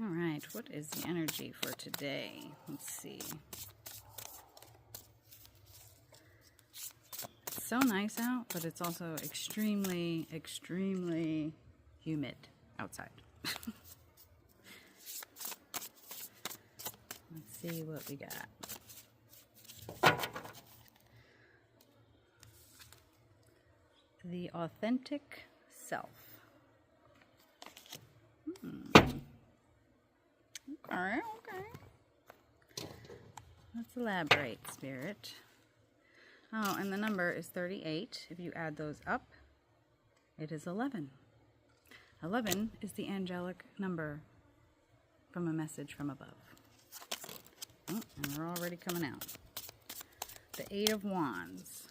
All right, what is the energy for today? Let's see. It's so nice out, but it's also extremely, extremely humid outside. Let's see what we got. The authentic self. Okay. Let's elaborate, Spirit. Oh, and the number is 38. If you add those up, it is 11. 11 is the angelic number from a message from above. Oh, and we're already coming out. The 8 of Wands.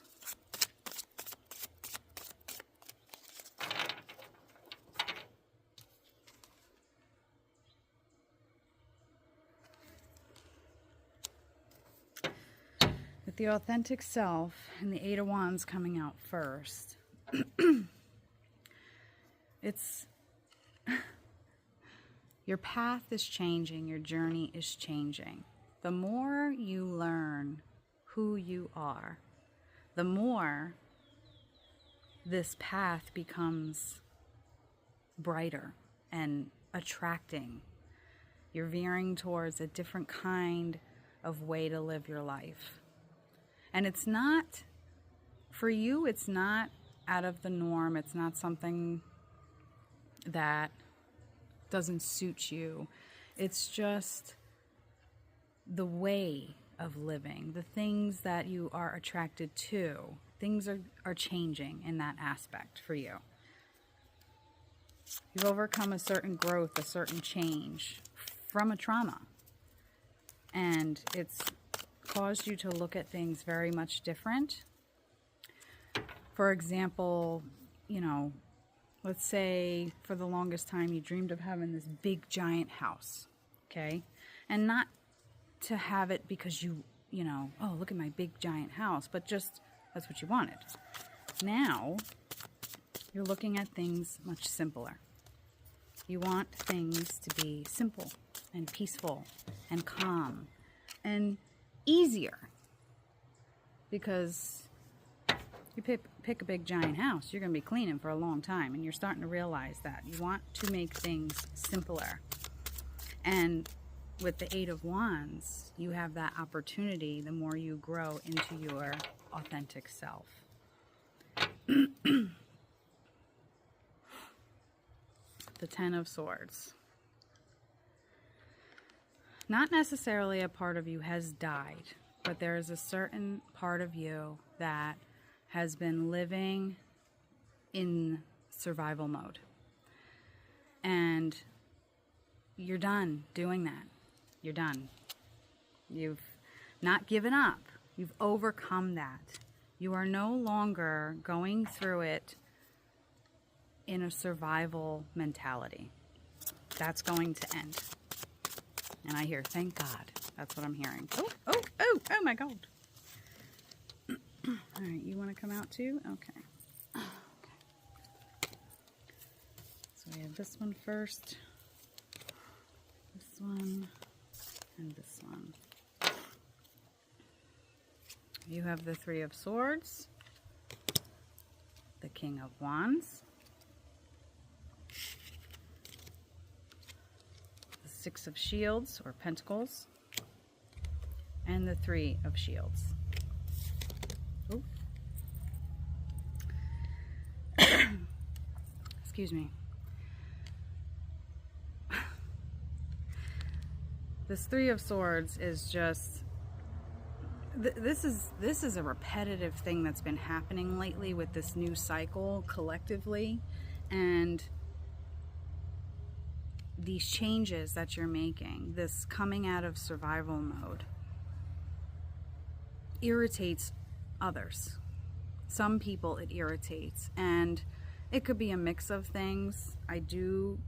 With the authentic self and the 8 of Wands coming out first, it's your path is changing, your journey is changing. The more you learn who you are, the more this path becomes brighter and attracting. You're veering towards a different kind of way to live your life. And it's not, for you, it's not out of the norm. It's not something that doesn't suit you. It's just the way of living, the things that you are attracted to. Things are changing in that aspect for you. You've overcome a certain growth, a certain change from a trauma. And it's caused you to look at things very much different. For example, you know, let's say for the longest time you dreamed of having this big giant house, okay? And not to have it because you know, oh, look at my big giant house, but just that's what you wanted. Now, you're looking at things much simpler. You want things to be simple and peaceful and calm and easier, because you pick a big giant house, you're going to be cleaning for a long time, and you're starting to realize that you want to make things simpler. And with the 8 of Wands, you have that opportunity the more you grow into your authentic self. The 10 of Swords. Not necessarily a part of you has died, but there is a certain part of you that has been living in survival mode. And you're done doing that. You're done. You've not given up. You've overcome that. You are no longer going through it in a survival mentality. That's going to end. And I hear, thank God. That's what I'm hearing. Oh my God. All right, you want to come out too? Okay. So we have this one first, this one, and this one. You have the 3 of Swords, the King of Wands, the 6 of Shields or Pentacles, and the 3 of Shields. Ooh. Excuse me. This 3 of Swords is just, this is a repetitive thing that's been happening lately with this new cycle collectively, and these changes that you're making, this coming out of survival mode, irritates others. Some people it irritates, and it could be a mix of things. I do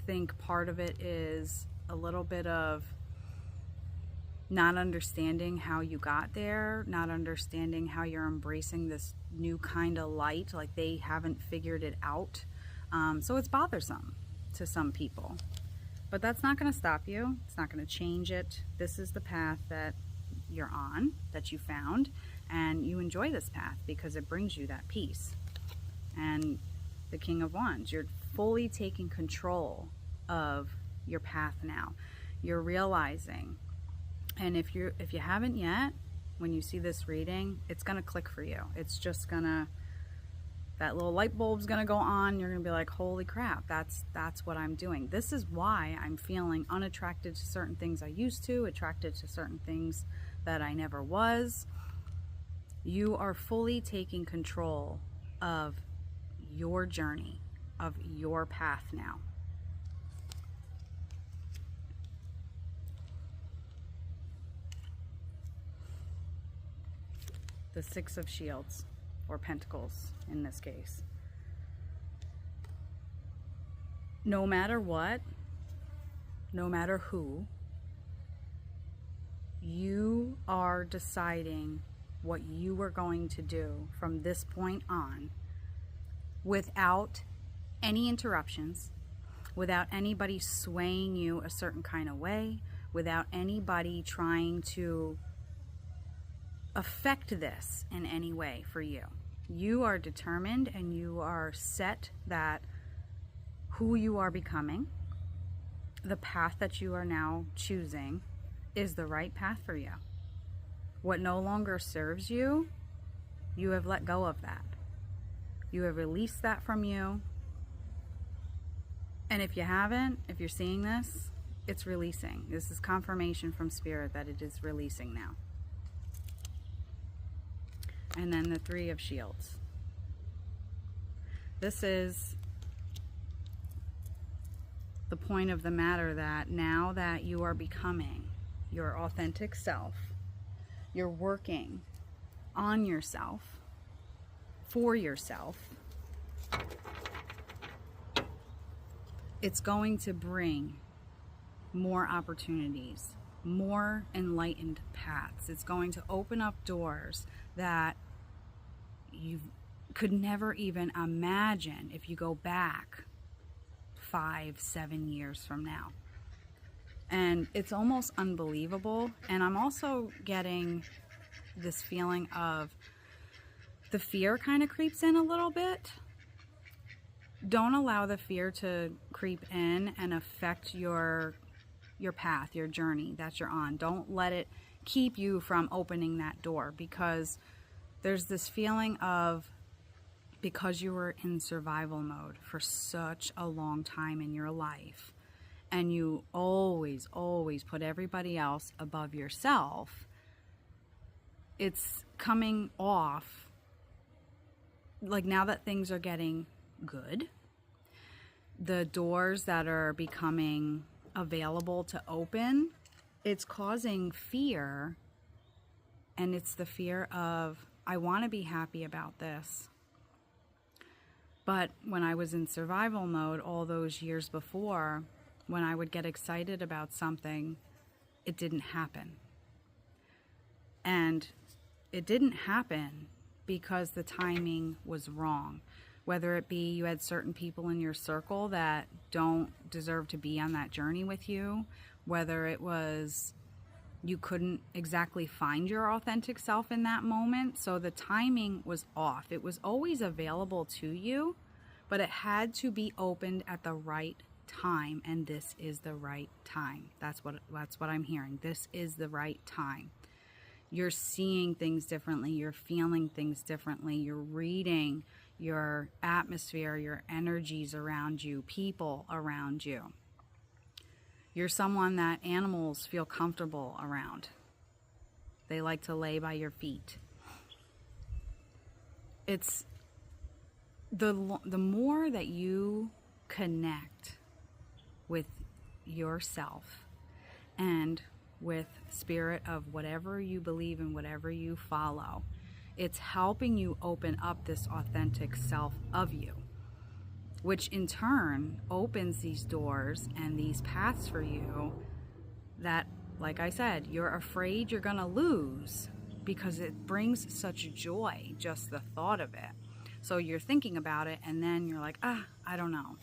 think part of it is a little bit of not understanding how you got there, not understanding how you're embracing this new kind of light, like they haven't figured it out. So it's bothersome to some people. But that's not going to stop you. It's not going to change it. This is the path that you're on, that you found, and you enjoy this path because it brings you that peace. And the King of Wands, you're fully taking control of your path now. You're realizing, and if you haven't yet, when you see this reading, it's going to click for you. It's just going to, that little light bulb's going to go on. You're going to be like, holy crap, that's what I'm doing. This is why I'm feeling unattracted to certain things I used to, attracted to certain things that I never was. You are fully taking control of your journey, of your path now. The Six of Shields, or Pentacles in this case. No matter what, no matter who, you are deciding what you are going to do from this point on without any interruptions, without anybody swaying you a certain kind of way, without anybody trying to affect this in any way for you. You are determined and you are set that who you are becoming, the path that you are now choosing, is the right path for you. What no longer serves you, you have let go of that. You have released that from you. And if you haven't, if you're seeing this, it's releasing. This is confirmation from Spirit that it is releasing now. And then the Three of Shields. This is the point of the matter, that now that you are becoming your authentic self, you're working on yourself, for yourself, it's going to bring more opportunities, more enlightened paths. It's going to open up doors that you could never even imagine if you go back 5-7 years from now. And it's almost unbelievable. And I'm also getting this feeling of the fear kind of creeps in a little bit. Don't allow the fear to creep in and affect your path, your journey that you're on. Don't let it keep you from opening that door, because there's this feeling of, because you were in survival mode for such a long time in your life, and you always put everybody else above yourself, it's coming off like, now that things are getting good, the doors that are becoming available to open, it's causing fear. And it's the fear of, I want to be happy about this, but when I was in survival mode all those years before, when I would get excited about something, it didn't happen. And it didn't happen because the timing was wrong. Whether it be you had certain people in your circle that don't deserve to be on that journey with you, whether it was you couldn't exactly find your authentic self in that moment, so the timing was off. It was always available to you, but it had to be opened at the right time, and this is the right time. That's what I'm hearing. This is the right time. You're seeing things differently. You're feeling things differently. You're reading your atmosphere, your energies around you, people around you. You're someone that animals feel comfortable around. They like to lay by your feet. It's the more that you connect with yourself and with spirit of whatever you believe in, whatever you follow, it's helping you open up this authentic self of you, which in turn opens these doors and these paths for you that, like I said, you're afraid you're gonna lose, because it brings such joy, just the thought of it. So you're thinking about it, and then you're like, I don't know.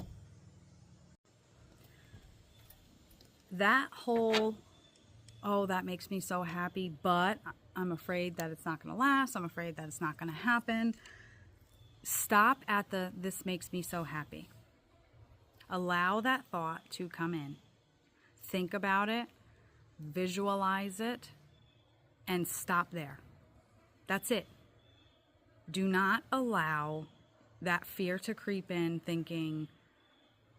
that whole, oh, that makes me so happy, but I'm afraid that it's not going to last. I'm afraid that it's not going to happen. Stop at the, this makes me so happy. Allow that thought to come in. Think about it, visualize it, and stop there. That's it. Do not allow that fear to creep in thinking,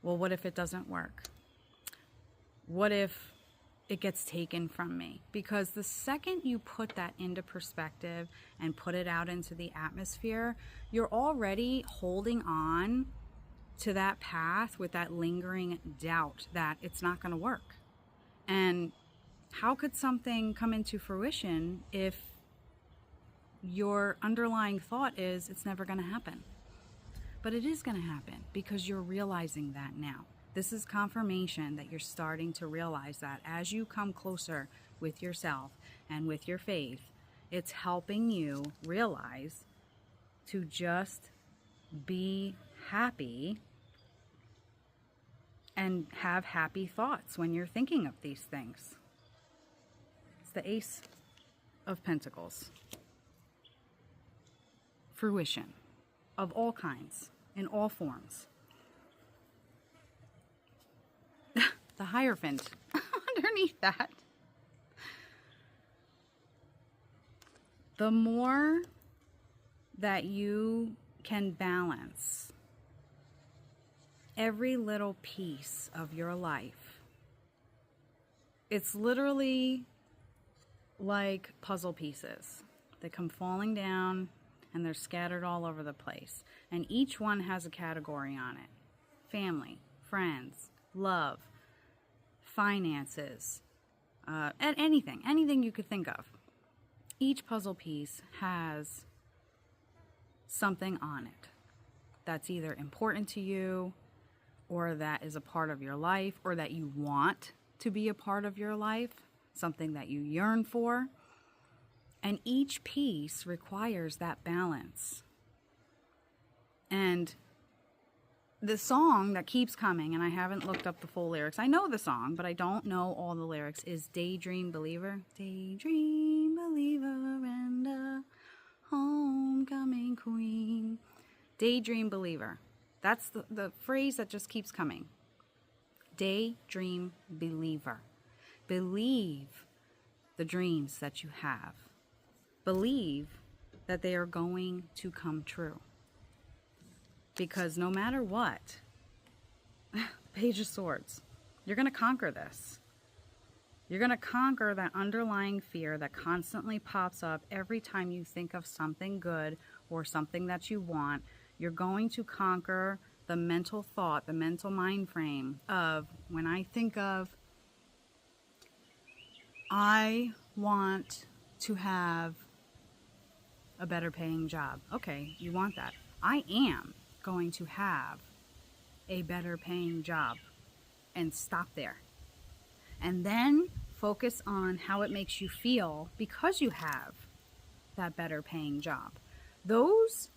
well, what if it doesn't work? What if it gets taken from me? Because the second you put that into perspective and put it out into the atmosphere, you're already holding on to that path with that lingering doubt that it's not going to work. And how could something come into fruition if your underlying thought is it's never going to happen? But it is going to happen because you're realizing that now. This is confirmation that you're starting to realize that as you come closer with yourself and with your faith, it's helping you realize to just be happy and have happy thoughts when you're thinking of these things. It's the Ace of Pentacles. Fruition of all kinds, in all forms. The Hierophant underneath that. The more that you can balance every little piece of your life, it's literally like puzzle pieces. They come falling down and they're scattered all over the place. And each one has a category on it. Family, friends, love, finances, and anything you could think of. Each puzzle piece has something on it that's either important to you, or that is a part of your life, or that you want to be a part of your life, something that you yearn for. And each piece requires that balance. And the song that keeps coming, and I haven't looked up the full lyrics. I know the song, but I don't know all the lyrics, is Daydream Believer. Daydream Believer and a homecoming queen. Daydream Believer. That's the phrase that just keeps coming. Daydream Believer. Believe the dreams that you have. Believe that they are going to come true. Because no matter what, Page of Swords, you're going to conquer this. You're going to conquer that underlying fear that constantly pops up every time you think of something good or something that you want. You're going to conquer the mental thought, the mental mind frame of, when I think of, I want to have a better paying job. Okay, you want that. I am going to have a better paying job, and stop there. And then focus on how it makes you feel because you have that better paying job. Those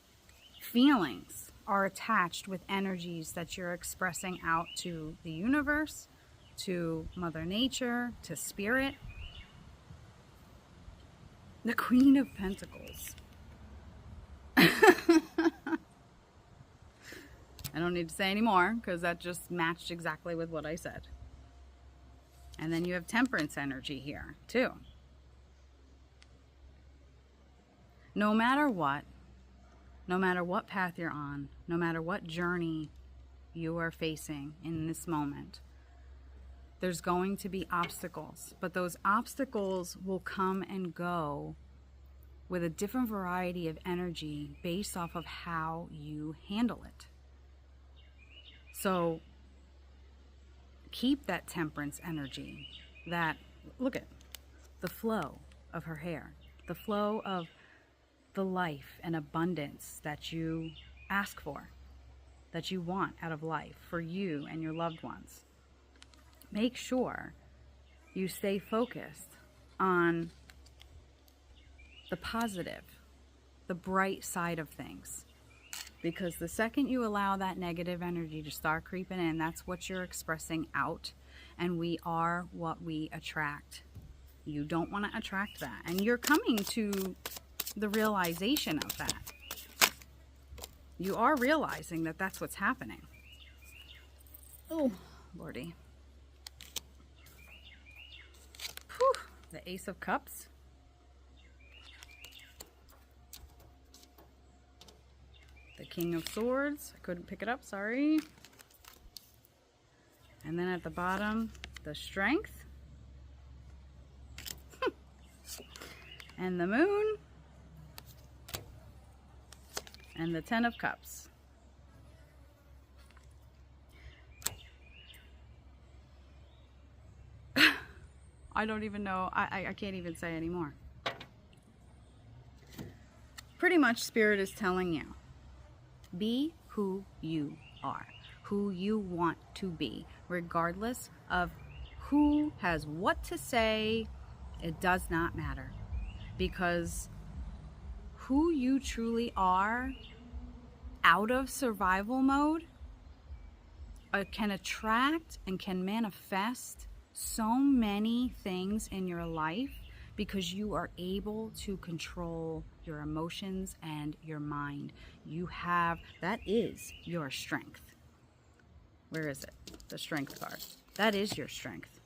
feelings are attached with energies that you're expressing out to the universe, to Mother Nature, to Spirit. The Queen of Pentacles. I don't need to say any more because that just matched exactly with what I said. And then you have Temperance energy here too. No matter what path you're on, no matter what journey you are facing in this moment, there's going to be obstacles, but those obstacles will come and go with a different variety of energy based off of how you handle it. So keep that temperance energy, that, look at the flow of her hair, the flow of the life and abundance that you ask for, that you want out of life for you and your loved ones. Make sure you stay focused on the positive, the bright side of things. Because the second you allow that negative energy to start creeping in, that's what you're expressing out. and we are what we attract. You don't want to attract that, and you're coming to the realization of that. You are realizing that that's what's happening. Oh, Lordy. Whew, the Ace of Cups. The King of Swords. I couldn't pick it up, sorry. And then at the bottom, the Strength. And the Moon. And the Ten of Cups. I don't even know. I can't even say anymore. Pretty much Spirit is telling you, be who you are, who you want to be, regardless of who has what to say. It does not matter, because who you truly are out of survival mode can attract and can manifest so many things in your life, because you are able to control your emotions and your mind. You have, that is your strength. Where is it? The Strength card. That is your strength.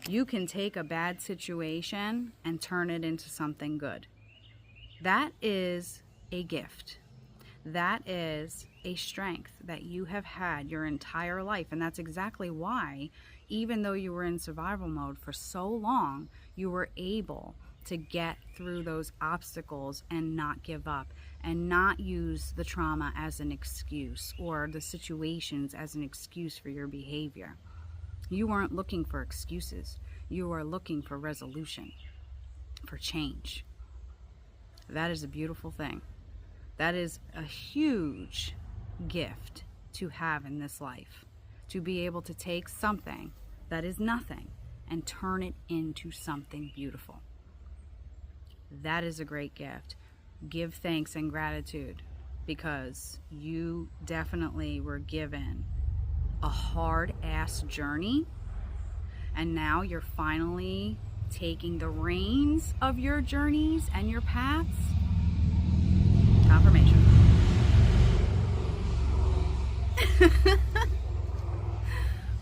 You can take a bad situation and turn it into something good. That is a gift. That is a strength that you have had your entire life. And that's exactly why, even though you were in survival mode for so long, you were able to get through those obstacles and not give up, and not use the trauma as an excuse or the situations as an excuse for your behavior. You weren't looking for excuses. You are looking for resolution, for change. That is a beautiful thing. That is a huge gift to have in this life, to be able to take something that is nothing and turn it into something beautiful. That is a great gift. Give thanks and gratitude, because you definitely were given a hard-ass journey, and now you're finally taking the reins of your journeys and your paths. Confirmation.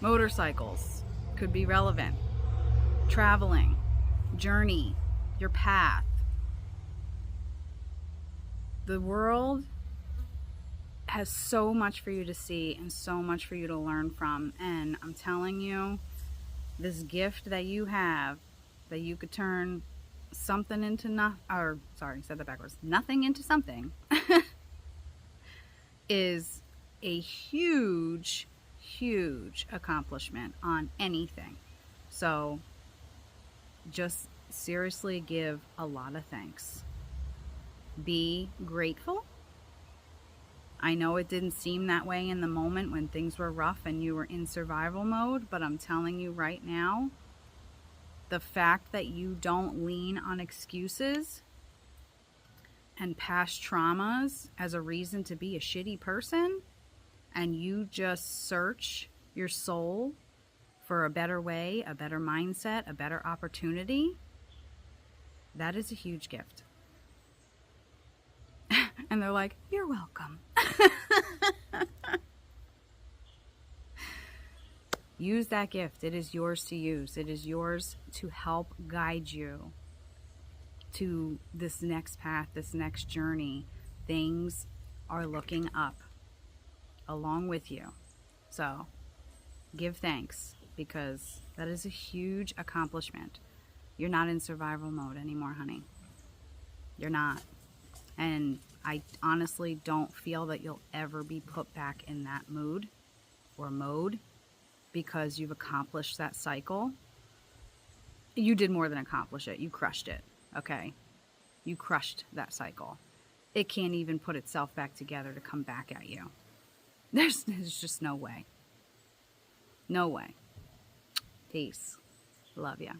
Motorcycles could be relevant. Traveling, journey, your path. The world has so much for you to see and so much for you to learn from. And I'm telling you, this gift that you have, that you could turn something into nothing into something, is a huge, huge accomplishment on anything. So just seriously give a lot of thanks. Be grateful. I know it didn't seem that way in the moment when things were rough and you were in survival mode, but I'm telling you right now, the fact that you don't lean on excuses and past traumas as a reason to be a shitty person, and you just search your soul for a better way, a better mindset, a better opportunity, that is a huge gift. And they're like, you're welcome. Use that gift. It is yours to use. It is yours to help guide you to this next path, this next journey. Things are looking up along with you. So give thanks, because that is a huge accomplishment. You're not in survival mode anymore, honey. You're not. And I honestly don't feel that you'll ever be put back in that mood or mode, because you've accomplished that cycle. You did more than accomplish it. You crushed it, okay? You crushed that cycle. It can't even put itself back together to come back at you. There's just no way. No way. Peace. Love ya.